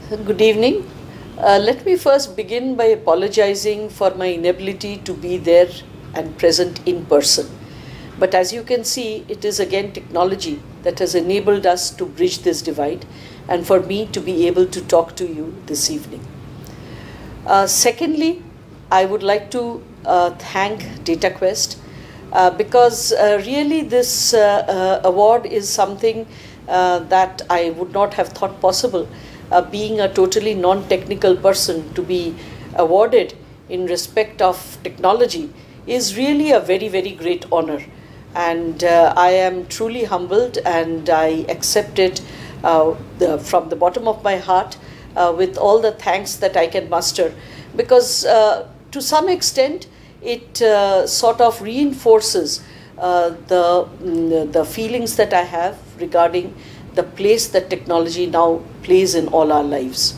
Good evening. Let me first begin by apologizing for my inability to be there and present in person. But as you can see, it is again technology that has enabled us to bridge this divide and for me to be able to talk to you this evening. Secondly, I would like to thank Dataquest because really this award is something that I would not have thought possible. Being a totally non-technical person to be awarded in respect of technology is really a very, very great honor. And I am truly humbled and I accept it from the bottom of my heart with all the thanks that I can muster, because to some extent it sort of reinforces the feelings that I have regarding the place that technology now plays in all our lives.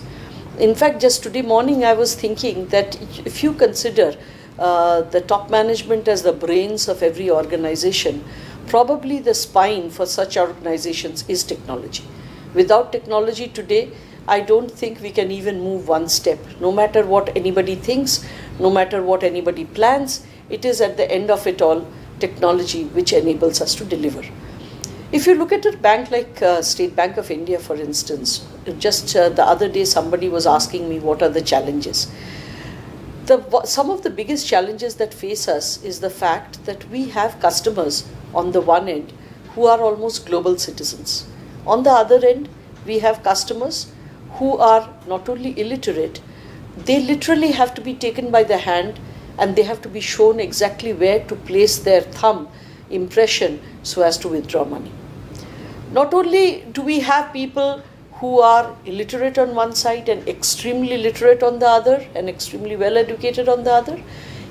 In fact, just today morning I was thinking that if you consider the top management as the brains of every organization, probably the spine for such organizations is technology. Without technology today, I don't think we can even move one step. No matter what anybody thinks, no matter what anybody plans, it is at the end of it all technology which enables us to deliver. If you look at a bank like State Bank of India, for instance, just the other day somebody was asking me what are the challenges. Some of the biggest challenges that face us is the fact that we have customers on the one end who are almost global citizens. On the other end, we have customers who are not only illiterate, they literally have to be taken by the hand and they have to be shown exactly where to place their thumb impression so as to withdraw money. Not only do we have people who are illiterate on one side and extremely literate on the other and extremely well educated on the other,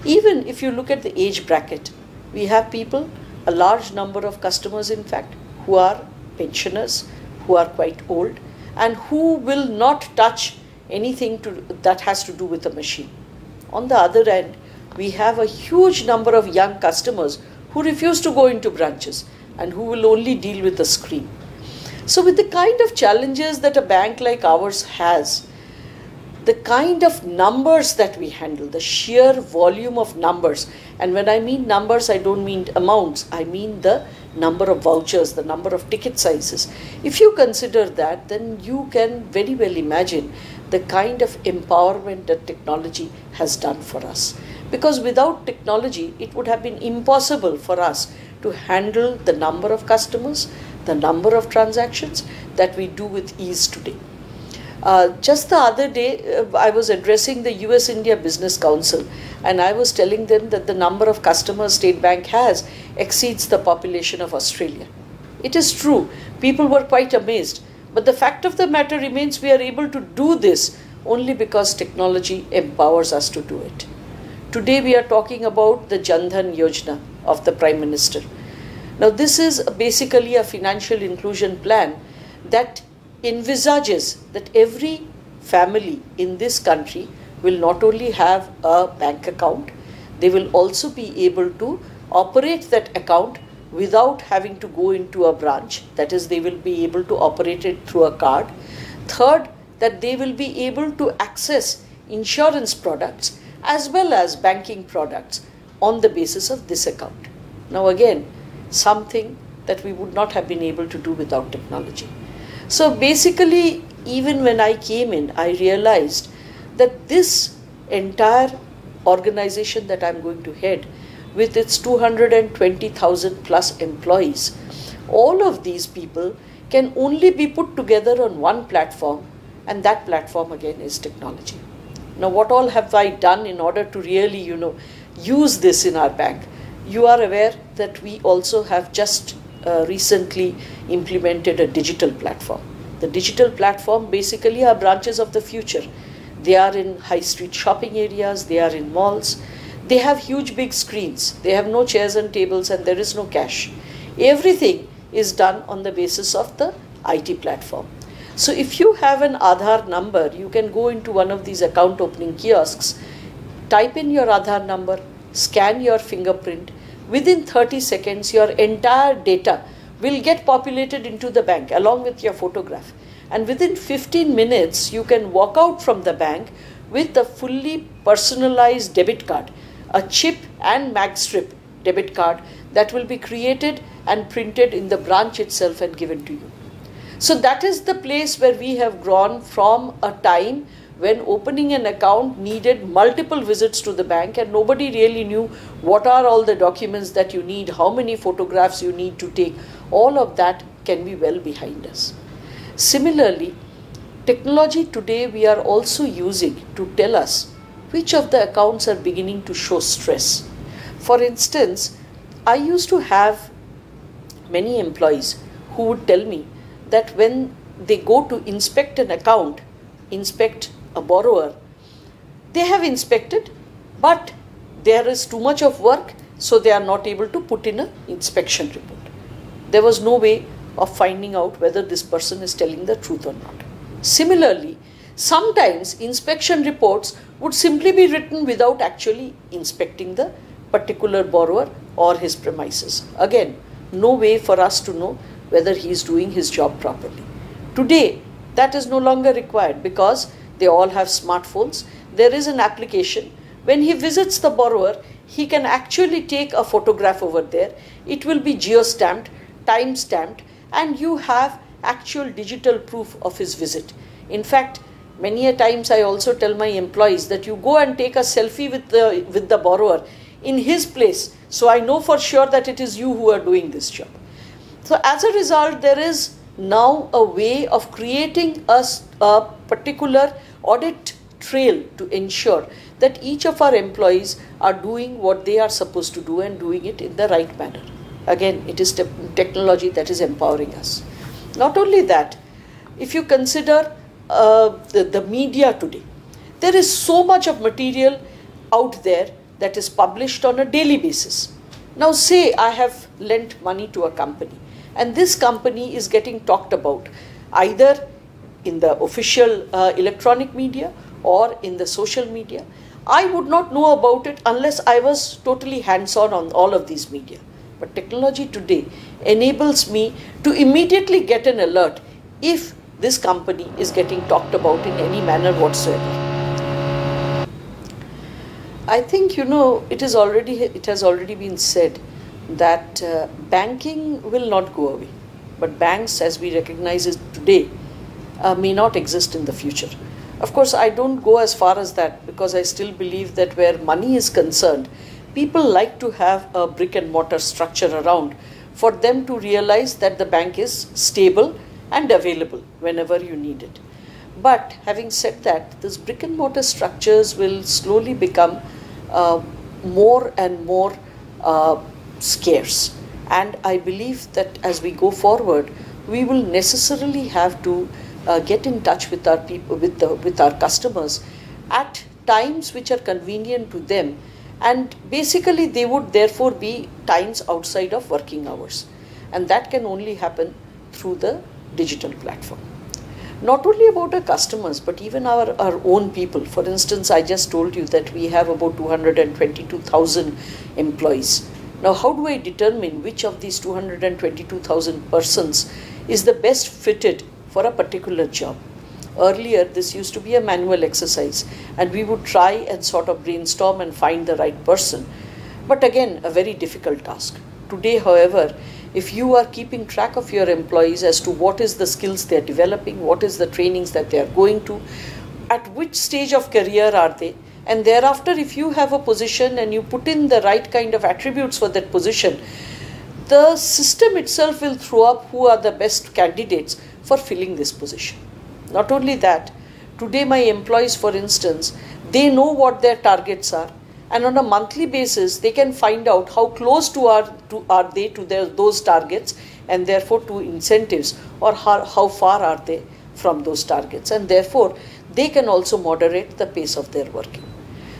even if you look at the age bracket, we have people, a large number of customers in fact, who are pensioners, who are quite old and who will not touch anything that has to do with a machine. On the other end, we have a huge number of young customers who refuse to go into branches and who will only deal with the screen. So with the kind of challenges that a bank like ours has, the kind of numbers that we handle, the sheer volume of numbers, and when I mean numbers, I don't mean amounts, I mean the number of vouchers, the number of ticket sizes. If you consider that, then you can very well imagine the kind of empowerment that technology has done for us. Because without technology, it would have been impossible for us to handle the number of customers, the number of transactions that we do with ease today. Just the other day, I was addressing the US-India Business Council and I was telling them that the number of customers State Bank has exceeds the population of Australia. It is true, people were quite amazed, but the fact of the matter remains we are able to do this only because technology empowers us to do it. Today we are talking about the Jan Dhan Yojana of the Prime Minister. Now this is basically a financial inclusion plan that envisages that every family in this country will not only have a bank account, they will also be able to operate that account without having to go into a branch. That is, they will be able to operate it through a card. Third, that they will be able to access insurance products as well as banking products on the basis of this account. Now again, something that we would not have been able to do without technology. So basically, even when I came in, I realized that this entire organization that I'm going to head, with its 220,000 plus employees, all of these people can only be put together on one platform, and that platform again is technology. Now what all have I done in order to really, use this in our bank? You are aware that we also have just recently implemented a digital platform. The digital platform basically are branches of the future. They are in high street shopping areas, they are in malls. They have huge big screens. They have no chairs and tables and there is no cash. Everything is done on the basis of the IT platform. So if you have an Aadhaar number, you can go into one of these account opening kiosks, type in your Aadhaar number, scan your fingerprint. Within 30 seconds, your entire data will get populated into the bank along with your photograph. and within 15 minutes you can walk out from the bank with a fully personalized debit card, a chip and mag strip debit card that will be created and printed in the branch itself and given to you. So that is the place where we have grown from a time when opening an account needed multiple visits to the bank and nobody really knew what are all the documents that you need, how many photographs you need to take. All of that can be well behind us. Similarly, technology today we are also using to tell us which of the accounts are beginning to show stress. For instance, I used to have many employees who would tell me that when they go to inspect an account, inspect a borrower, they have inspected, but there is too much of work, so they are not able to put in an inspection report. There was no way of finding out whether this person is telling the truth or not. Similarly, sometimes inspection reports would simply be written without actually inspecting the particular borrower or his premises. Again, no way for us to know whether he is doing his job properly. Today, that is no longer required because they all have smartphones. There is an application. When he visits the borrower, he can actually take a photograph over there. It will be geo-stamped, time-stamped, and you have actual digital proof of his visit. In fact, many a times I also tell my employees that you go and take a selfie with the borrower in his place, so I know for sure that it is you who are doing this job. So as a result, there is now a way of creating a particular audit trail to ensure that each of our employees are doing what they are supposed to do and doing it in the right manner. Again, it is technology that is empowering us. Not only that, if you consider the media today, there is so much of material out there that is published on a daily basis. Now say I have lent money to a company and this company is getting talked about either in the official electronic media or in the social media. I would not know about it unless I was totally hands-on on all of these media. But technology today enables me to immediately get an alert if this company is getting talked about in any manner whatsoever. I think, it has already been said that banking will not go away, but banks as we recognize it today may not exist in the future. Of course, I don't go as far as that because I still believe that where money is concerned, people like to have a brick and mortar structure around for them to realize that the bank is stable and available whenever you need it. But having said that, these brick and mortar structures will slowly become more and more scarce, and I believe that as we go forward, we will necessarily have to get in touch with our people, with our customers at times which are convenient to them, and basically they would therefore be times outside of working hours, and that can only happen through the digital platform. Not only about our customers, but even our own people. For instance, I just told you that we have about 222,000 employees. Now, how do I determine which of these 222,000 persons is the best fitted for a particular job? Earlier, this used to be a manual exercise, and we would try and sort of brainstorm and find the right person. But again, a very difficult task. Today, however, if you are keeping track of your employees as to what is the skills they are developing, what is the trainings that they are going to, at which stage of career are they, and thereafter if you have a position and you put in the right kind of attributes for that position, the system itself will throw up who are the best candidates for filling this position. Not only that, today my employees, for instance, they know what their targets are, and on a monthly basis they can find out how close are they to those targets, and therefore to incentives, or how far are they from those targets, and therefore they can also moderate the pace of their working.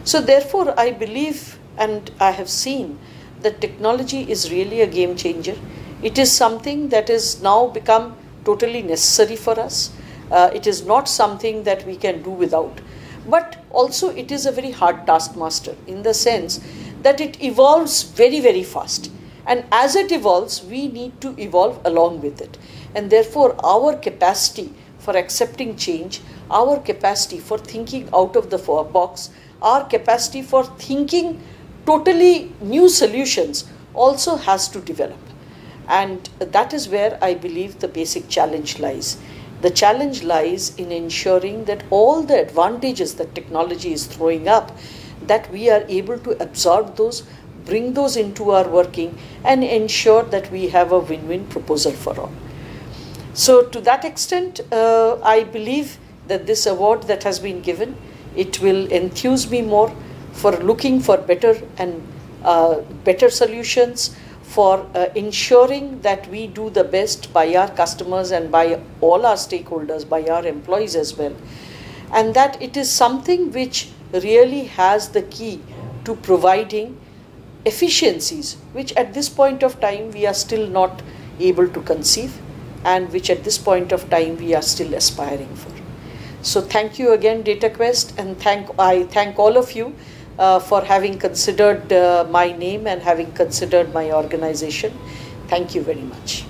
So therefore I believe, and I have seen, that technology is really a game changer. It is something that is now become totally necessary for us. It is not something that we can do without. But also it is a very hard taskmaster in the sense that it evolves very, very fast. And as it evolves, we need to evolve along with it. And therefore our capacity for accepting change, our capacity for thinking out of the box, our capacity for thinking totally new solutions also has to develop. And that is where I believe the basic challenge lies. The challenge lies in ensuring that all the advantages that technology is throwing up, that we are able to absorb those, bring those into our working, and ensure that we have a win-win proposal for all. So to that extent, I believe that this award that has been given, it will enthuse me more for looking for better and better solutions, for ensuring that we do the best by our customers and by all our stakeholders, by our employees as well. And that it is something which really has the key to providing efficiencies, which at this point of time we are still not able to conceive, and which at this point of time we are still aspiring for. So thank you again, Dataquest, and I thank all of you for having considered my name and having considered my organization. Thank you very much.